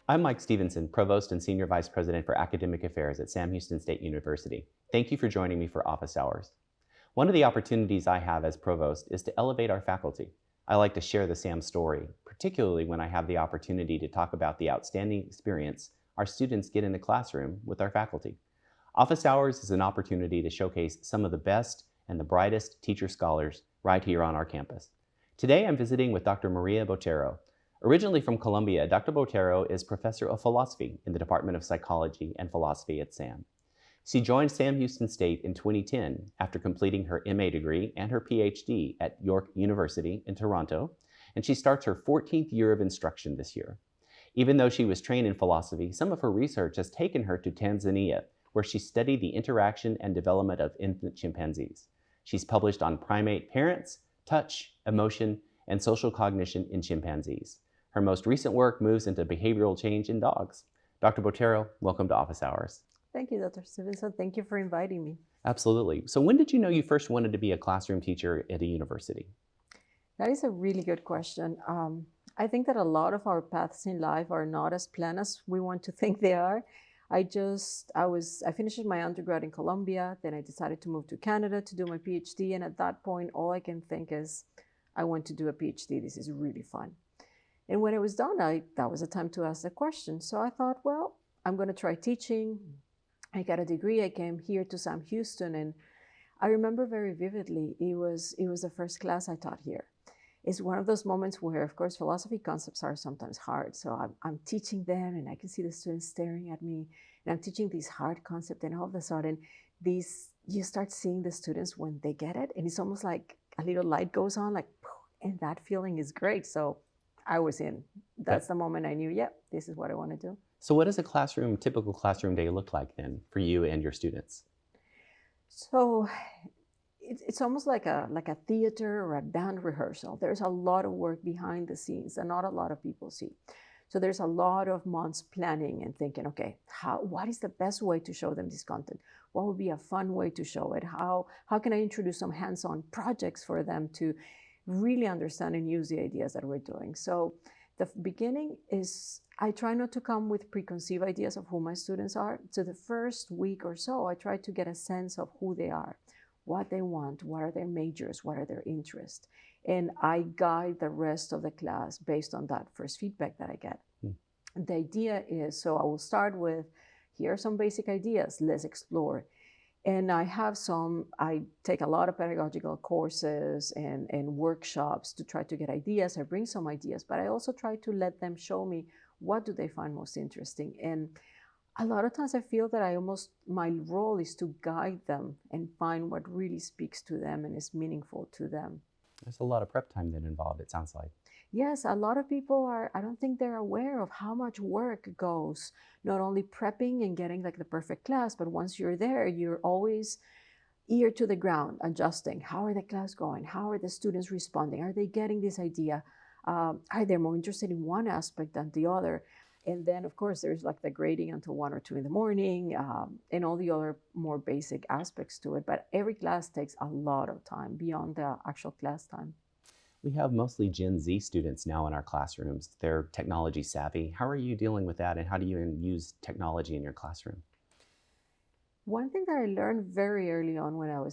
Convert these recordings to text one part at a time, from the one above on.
I'm Mike Stevenson, Provost and Senior Vice President for Academic Affairs at Sam Houston State University. Thank you for joining me for office hours. One of the opportunities I have as Provost is to elevate our faculty. I like to share the Sam story, particularly when I have the opportunity to talk about the outstanding experience our students get in the classroom with our faculty. Office hours is an opportunity to showcase some of the best and the brightest teacher scholars right here on our campus. Today I'm visiting with Dr. Maria Botero. Originally from Colombia, Dr. Botero is Professor of Philosophy in the Department of Psychology and Philosophy at SAM. She joined Sam Houston State in 2010 after completing her MA degree and her PhD at York University in Toronto, and she starts her 14th year of instruction this year. Even though she was trained in philosophy, some of her research has taken her to Tanzania, where she studied the interaction and development of infant chimpanzees. She's published on primate parents, touch, emotion, and social cognition in chimpanzees. Her most recent work moves into behavioral change in dogs. Dr. Botero, welcome to Office Hours. Thank you, Dr. Stevenson. Thank you for inviting me. Absolutely. So when did you know you first wanted to be a classroom teacher at a university? That is a really good question. I think that a lot of our paths in life are not as planned as we want to think they are. I finished my undergrad in Colombia, then I decided to move to Canada to do my PhD, and at that point, all I can think is, I want to do a PhD. This is really fun. And when it was done, that was a time to ask the question. So I thought, well, I'm going to try teaching. I got a degree. I came here to Sam Houston, and I remember very vividly, it was the first class I taught here. It's one of those moments where, of course, philosophy concepts are sometimes hard. So I'm teaching them, and I can see the students staring at me, and I'm teaching these hard concepts, and all of a sudden, you start seeing the students when they get it, and it's almost like a little light goes on, like, and that feeling is great. So I was in. That's the moment I knew, yep, this is what I want to do. So what does a typical classroom day look like then for you and your students? So it's almost like a theater or a band rehearsal. There's a lot of work behind the scenes that not a lot of people see. So there's a lot of months planning and thinking, okay, what is the best way to show them this content? What would be a fun way to show it? How can I introduce some hands-on projects for them to really understand and use the ideas that we're doing? So the beginning is, I try not to come with preconceived ideas of who my students are. So the first week or so, I try to get a sense of who they are, what they want, what are their majors, what are their interests. And I guide the rest of the class based on that first feedback that I get. The idea is, so I will start with, here are some basic ideas, let's explore. And I take a lot of pedagogical courses and workshops to try to get ideas. I bring some ideas, but I also try to let them show me what do they find most interesting. And a lot of times I feel that my role is to guide them and find what really speaks to them and is meaningful to them. There's a lot of prep time then involved, it sounds like. Yes, a lot of people I don't think they're aware of how much work goes, not only prepping and getting like the perfect class, but once you're there, you're always ear to the ground, adjusting. How are the class going? How are the students responding? Are they getting this idea? Are they more interested in one aspect than the other? And then, of course, there's like the grading until 1 or 2 in the morning and all the other more basic aspects to it. But every class takes a lot of time beyond the actual class time. We have mostly Gen Z students now in our classrooms. They're technology savvy. How are you dealing with that, and how do you use technology in your classroom? One thing that I learned very early on when I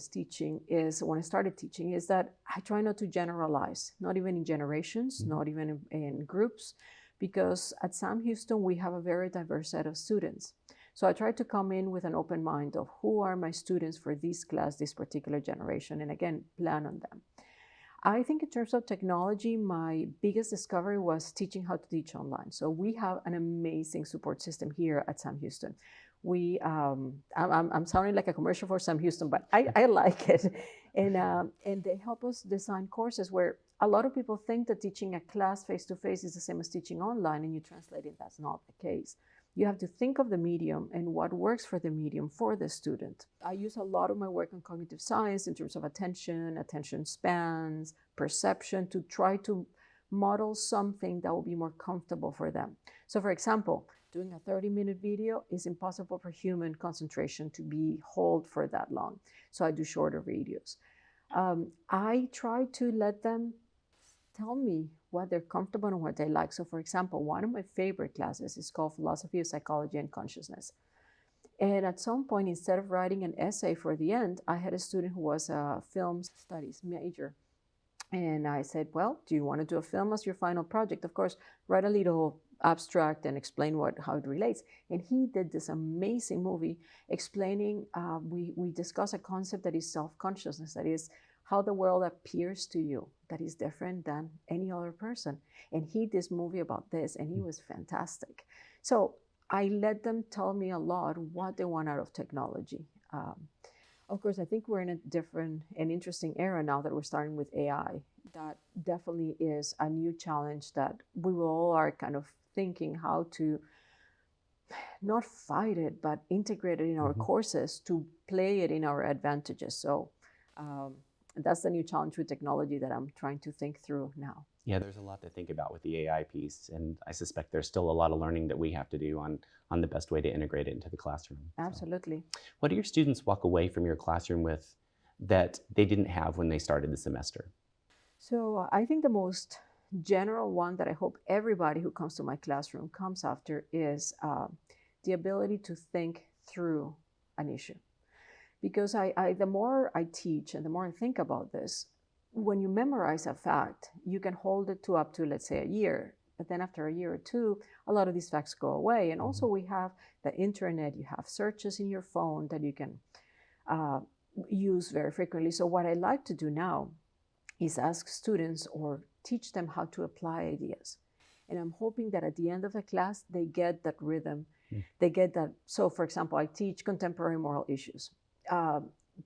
started teaching, is that I try not to generalize, not even in generations, not even in groups, because at Sam Houston, we have a very diverse set of students. So I try to come in with an open mind of who are my students for this class, this particular generation, and again, plan on them. I think in terms of technology, my biggest discovery was teaching how to teach online. So we have an amazing support system here at Sam Houston. I'm sounding like a commercial for Sam Houston, but I like it. And they help us design courses where a lot of people think that teaching a class face-to-face is the same as teaching online, and you translate it, that's not the case. You have to think of the medium and what works for the medium for the student. I use a lot of my work on cognitive science in terms of attention spans, perception, to try to model something that will be more comfortable for them. So for example, doing a 30-minute video is impossible for human concentration to hold for that long. So I do shorter videos. I try to let them tell me what they're comfortable and what they like. So, for example, one of my favorite classes is called Philosophy of Psychology and Consciousness. And at some point, instead of writing an essay for the end, I had a student who was a film studies major. And I said, well, do you want to do a film as your final project? Of course, write a little abstract and explain how it relates. And he did this amazing movie explaining, we discuss a concept that is self-consciousness, that is how the world appears to you, that is different than any other person. And he did this movie about this, and he was fantastic. So I let them tell me a lot what they want out of technology. Of course, I think we're in a different and interesting era now that we're starting with AI. That definitely is a new challenge that we all are kind of thinking how to not fight it, but integrate it in our courses to play it in our advantages. So that's the new challenge with technology that I'm trying to think through now. Yeah, there's a lot to think about with the AI piece, and I suspect there's still a lot of learning that we have to do on the best way to integrate it into the classroom. Absolutely. So, what do your students walk away from your classroom with that they didn't have when they started the semester? So I think the most general one that I hope everybody who comes to my classroom comes after is the ability to think through an issue. Because the more I teach and the more I think about this, when you memorize a fact, you can hold it to up to, let's say, a year. But then after a year or two, a lot of these facts go away. And also we have the internet, you have searches in your phone that you can use very frequently. So what I like to do now is ask students or teach them how to apply ideas. And I'm hoping that at the end of the class, they get that rhythm. They get that. So for example, I teach contemporary moral issues.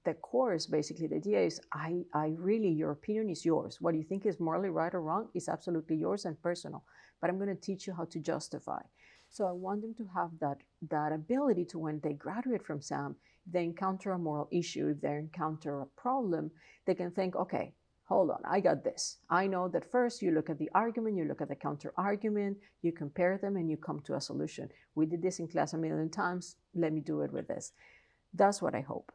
The course, basically, the idea is your opinion is yours. What you think is morally right or wrong is absolutely yours and personal. But I'm going to teach you how to justify. So I want them to have that ability to, when they graduate from SAM, if they encounter a moral issue, if they encounter a problem, they can think, okay, hold on, I got this. I know that first you look at the argument, you look at the counter argument, you compare them, and you come to a solution. We did this in class a million times. Let me do it with this. That's what I hope.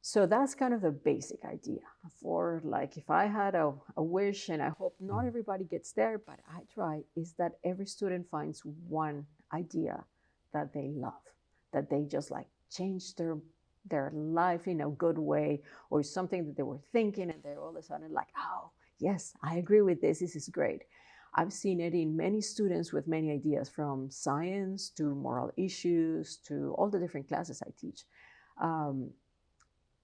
So that's kind of the basic idea for, like, if I had a wish, and I hope not everybody gets there, but I try, is that every student finds one idea that they love, that they just like change their life in a good way, or something that they were thinking and they're all of a sudden like, oh, yes, I agree with this. This is great. I've seen it in many students with many ideas, from science to moral issues to all the different classes I teach.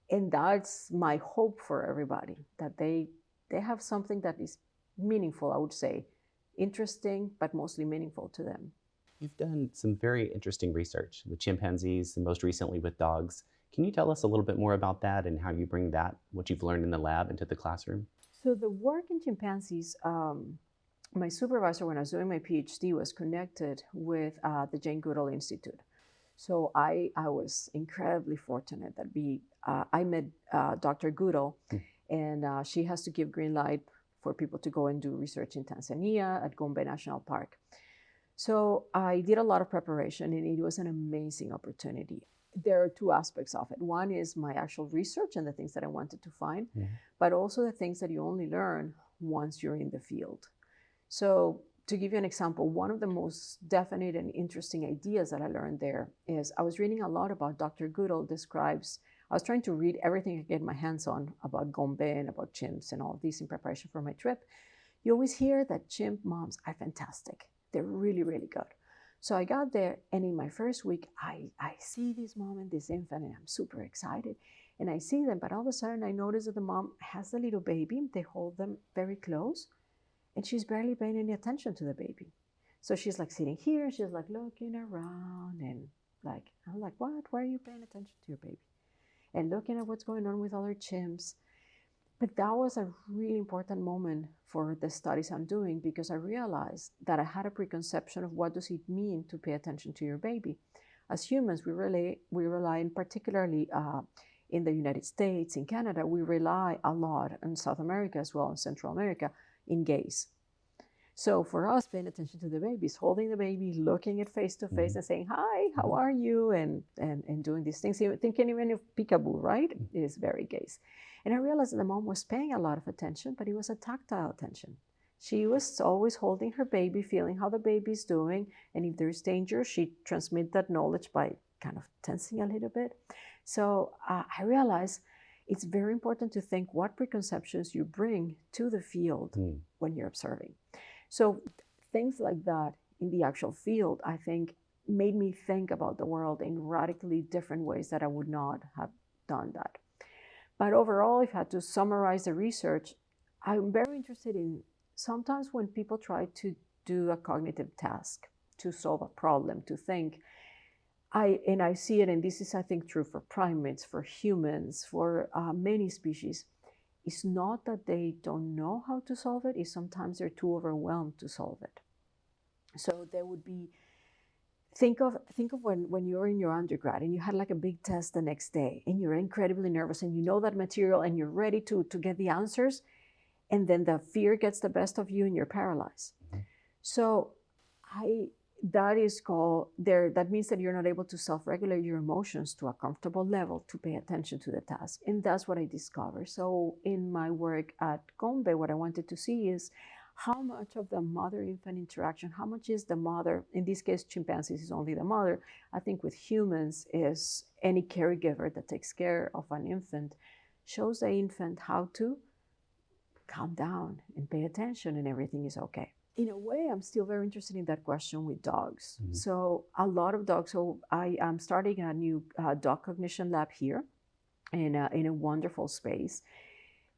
And that's my hope for everybody, that they have something that is meaningful, I would say, interesting, but mostly meaningful to them. You've done some very interesting research with chimpanzees and most recently with dogs. Can you tell us a little bit more about that and how you bring that, what you've learned in the lab, into the classroom? So the work in chimpanzees, my supervisor when I was doing my PhD was connected with the Jane Goodall Institute. So I was incredibly fortunate that I met Dr. Goodall, and she has to give green light for people to go and do research in Tanzania at Gombe National Park. So I did a lot of preparation, and it was an amazing opportunity. There are two aspects of it. One is my actual research and the things that I wanted to find, but also the things that you only learn once you're in the field. So to give you an example, one of the most definite and interesting ideas that I learned there is, I was reading a lot about Dr. Goodall describes, I was trying to read everything I could get my hands on about Gombe and about chimps and all of this in preparation for my trip. You always hear that chimp moms are fantastic. They're really, really good. So I got there, and in my first week, I see this mom and this infant, and I'm super excited. And I see them, but all of a sudden I notice that the mom has the little baby. They hold them very close, and she's barely paying any attention to the baby. So she's like sitting here, she's like looking around, and like, I'm like, what? Why are you paying attention to your baby? And looking at what's going on with other chimps. But that was a really important moment for the studies I'm doing, because I realized that I had a preconception of what does it mean to pay attention to your baby. As humans, we rely, and particularly in the United States, in Canada, we rely a lot, in South America as well, in Central America, in gaze. So for us, paying attention to the baby is holding the baby, looking it face to face, and saying, hi, how are you? And doing these things. Thinking even of peekaboo, right? It is very gaze. And I realized that the mom was paying a lot of attention, but it was a tactile attention. She was always holding her baby, feeling how the baby's doing. And if there's danger, she transmits that knowledge by kind of tensing a little bit. So I realized it's very important to think what preconceptions you bring to the field when you're observing. So things like that in the actual field, I think, made me think about the world in radically different ways that I would not have done that. But overall, if I had to summarize the research, I'm very interested in sometimes when people try to do a cognitive task, to solve a problem, to think, I see it, and this is, I think, true for primates, for humans, for many species. It's not that they don't know how to solve it, it's sometimes they're too overwhelmed to solve it. So there would be, think of when you're in your undergrad and you had like a big test the next day and you're incredibly nervous and you know that material and you're ready to get the answers, and then the fear gets the best of you and you're paralyzed. So that is called there. That means that you're not able to self-regulate your emotions to a comfortable level to pay attention to the task. And that's what I discovered. So in my work at Gombe, what I wanted to see is how much of the mother-infant interaction, how much is the mother, in this case, chimpanzees is only the mother. I think with humans is any caregiver that takes care of an infant shows the infant how to calm down and pay attention and everything is okay. In a way, I'm still very interested in that question with dogs. So a lot of dogs, so I am starting a new dog cognition lab here in a wonderful space.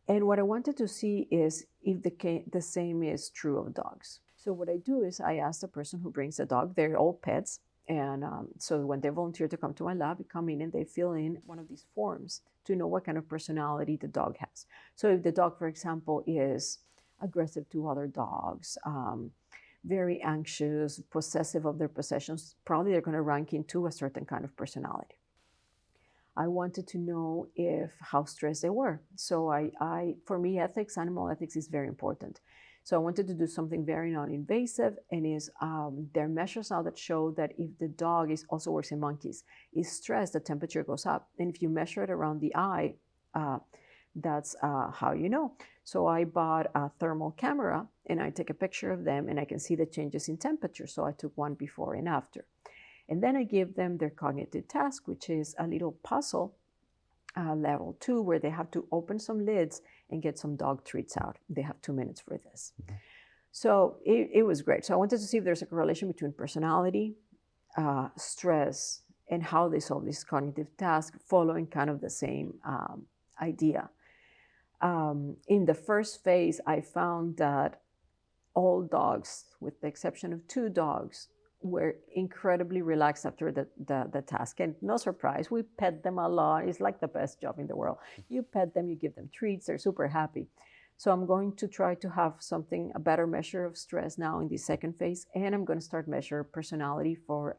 And what I wanted to see is if the same is true of dogs. So what I do is I ask the person who brings the dog, they're all pets. And so when they volunteer to come to my lab, they come in and they fill in one of these forms to know what kind of personality the dog has. So if the dog, for example, is aggressive to other dogs, very anxious, possessive of their possessions, probably they're going to rank into a certain kind of personality. I wanted to know how stressed they were. So for me, animal ethics is very important. So I wanted to do something very non-invasive, and there are measures now that show that if the dog also works in monkeys, is stressed, the temperature goes up. And if you measure it around the eye, that's how you know. So I bought a thermal camera and I take a picture of them and I can see the changes in temperature. So I took one before and after. And then I give them their cognitive task, which is a little puzzle, level 2, where they have to open some lids and get some dog treats out. They have 2 minutes for this. So it was great. So I wanted to see if there's a correlation between personality, stress, and how they solve this cognitive task, following kind of the same idea. In the first phase, I found that all dogs, with the exception of 2 dogs, were incredibly relaxed after the task. And no surprise, we pet them a lot. It's like the best job in the world. You pet them, you give them treats, they're super happy. So I'm going to try to have a better measure of stress now in the second phase. And I'm going to start measure personality for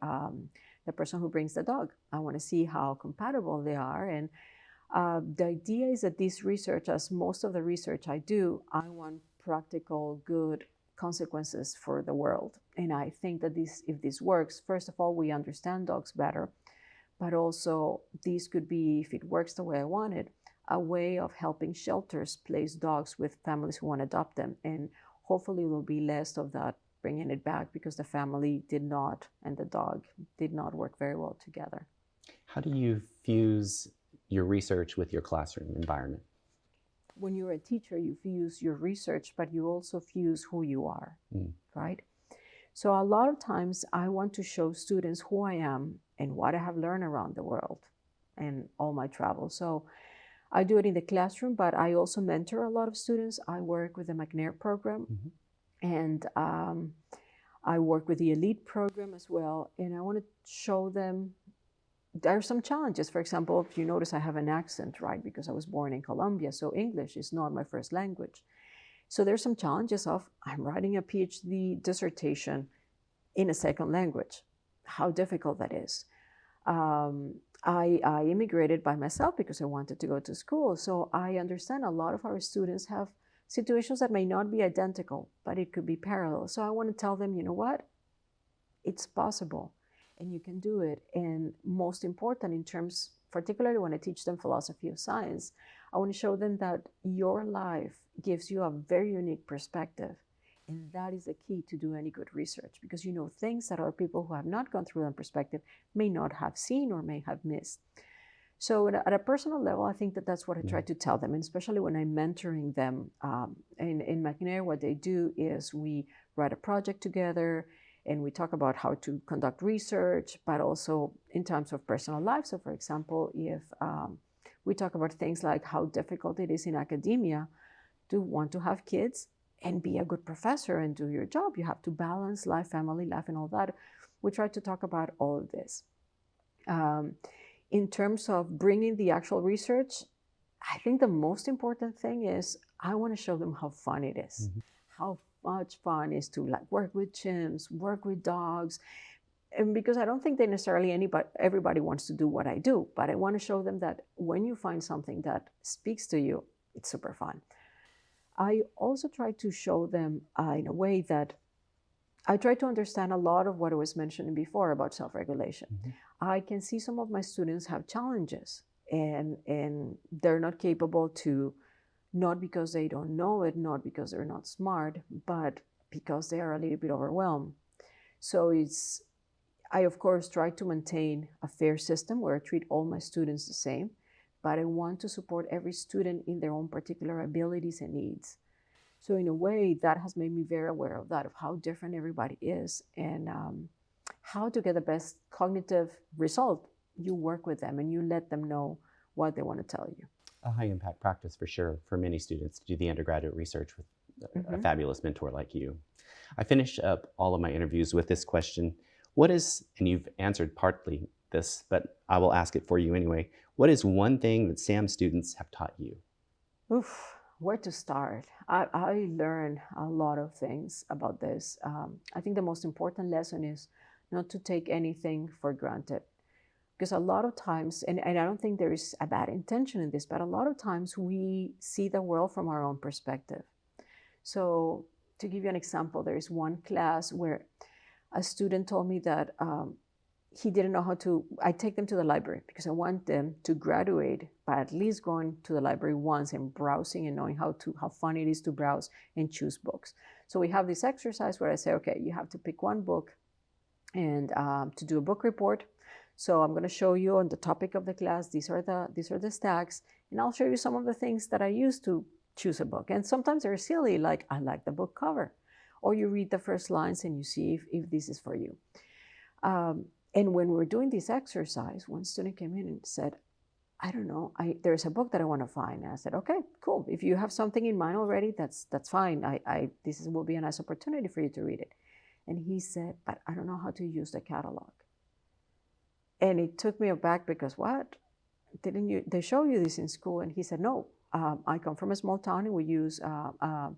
the person who brings the dog. I want to see how compatible they are. And the idea is that this research, as most of the research I do, I want practical, good consequences for the world. And I think that if this works, first of all, we understand dogs better, but also this could be, if it works the way I want it, a way of helping shelters place dogs with families who want to adopt them. And hopefully there will be less of that bringing it back because the family did not, and the dog did not work very well together. How do you fuse your research with your classroom environment? When you're a teacher, you fuse your research, but you also fuse who you are, right? So a lot of times I want to show students who I am and what I have learned around the world and all my travels. So I do it in the classroom, but I also mentor a lot of students. I work with the McNair program, and I work with the elite program as well. And I want to show them there are some challenges. For example, if you notice I have an accent, right? Because I was born in Colombia, so English is not my first language. So there's some challenges of I'm writing a PhD dissertation in a second language, how difficult that is. I immigrated by myself because I wanted to go to school. So I understand a lot of our students have situations that may not be identical, but it could be parallel. So I want to tell them, you know what? It's possible. And you can do it. And most important in terms, particularly when I teach them philosophy of science, I want to show them that your life gives you a very unique perspective. And that is the key to do any good research, because you know things that other people who have not gone through that perspective may not have seen or may have missed. So at a personal level, I think that that's what I try to tell them, and especially when I'm mentoring them. In McNair, what they do is we write a project together, and we talk about how to conduct research, but also in terms of personal life. So for example, if we talk about things like how difficult it is in academia to want to have kids and be a good professor and do your job. You have to balance life, family life, and all that. We try to talk about all of this. In terms of bringing the actual research, I think the most important thing is I want to show them how fun it is, how much fun it is to like work with chimps, work with dogs. And because I don't think that necessarily everybody wants to do what I do, but I want to show them that when you find something that speaks to you, it's super fun. I also try to show them in a way that I try to understand a lot of what I was mentioning before about self-regulation. I can see some of my students have challenges, and they're not capable to, not because they don't know it, not because they're not smart, but because they are a little bit overwhelmed. So I of course try to maintain a fair system where I treat all my students the same, but I want to support every student in their own particular abilities and needs. So in a way, that has made me very aware of that, of how different everybody is, and how to get the best cognitive result. You work with them and you let them know what they want to tell you. A high impact practice for sure for many students to do the undergraduate research with a fabulous mentor like you. I finish up all of my interviews with this question. What is, and you've answered partly this, but I will ask it for you anyway. What is one thing that SAM students have taught you? Oof, where to start? I learned a lot of things about this. I think the most important lesson is not to take anything for granted. Because a lot of times, and I don't think there is a bad intention in this, but a lot of times we see the world from our own perspective. So to give you an example, there is one class where a student told me that he didn't know how to, I take them to the library because I want them to graduate by at least going to the library once and browsing and knowing how fun it is to browse and choose books. So we have this exercise where I say, okay, you have to pick one book and to do a book report. So I'm going to show you on the topic of the class, these are the stacks, and I'll show you some of the things that I use to choose a book. And sometimes they're silly, like I like the book cover, or you read the first lines and you see if this is for you. And when we're doing this exercise, one student came in and said, I don't know, there's a book that I want to find. And I said, okay, cool. If you have something in mind already, that's fine. This will be a nice opportunity for you to read it. And he said, but I don't know how to use the catalog. And it took me aback because what? They show you this in school? And he said, no, I come from a small town and we use a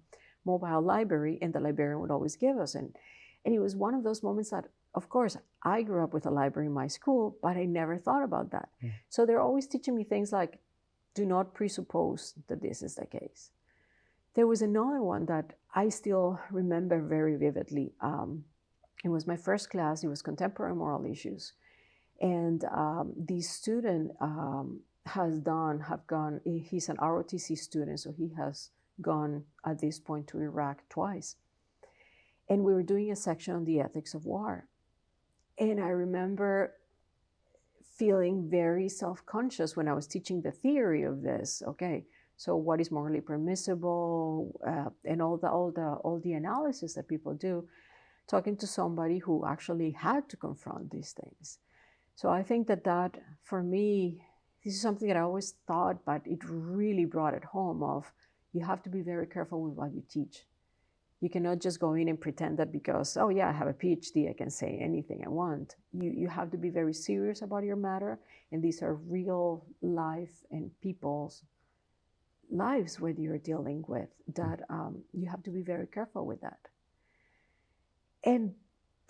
mobile library, and the librarian would always give us. And it was one of those moments that, of course, I grew up with a library in my school, but I never thought about that. So they're always teaching me things like, do not presuppose that this is the case. There was another one that I still remember very vividly. It was my first class. It was contemporary moral issues. And the student he's an ROTC student, so he has gone at this point to Iraq twice. And we were doing a section on the ethics of war. And I remember feeling very self-conscious when I was teaching the theory of this. Okay, so what is morally permissible, and all the analysis that people do, talking to somebody who actually had to confront these things. So I think that for me, this is something that I always thought, but it really brought it home of, you have to be very careful with what you teach. You cannot just go in and pretend that because, oh yeah, I have a PhD, I can say anything I want. You have to be very serious about your matter, and these are real life and people's lives where you're dealing with, that you have to be very careful with that. And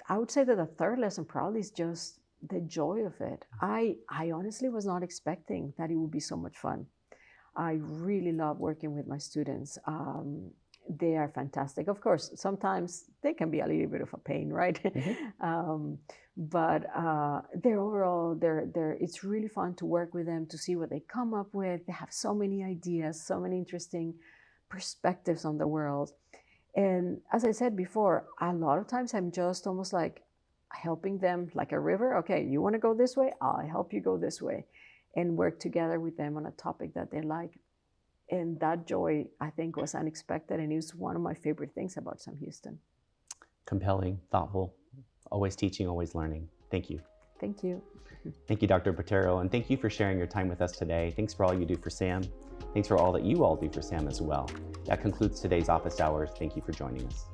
I would say that the third lesson probably is just the joy of it. I honestly was not expecting that it would be so much fun. I really love working with my students. They are fantastic. Of course, sometimes they can be a little bit of a pain, right? But it's really fun to work with them, to see what they come up with. They have so many ideas, so many interesting perspectives on the world. And as I said before, a lot of times I'm just almost like helping them like a river. Okay, you want to go this way? I'll help you go this way, and work together with them on a topic that they like. And that joy, I think, was unexpected, and it was one of my favorite things about Sam Houston. Compelling, thoughtful, always teaching, always learning. Thank you. Thank you. Thank you, Dr. Botero, and thank you for sharing your time with us today. Thanks for all you do for SAM. Thanks for all that you all do for SAM as well. That concludes today's office hours. Thank you for joining us.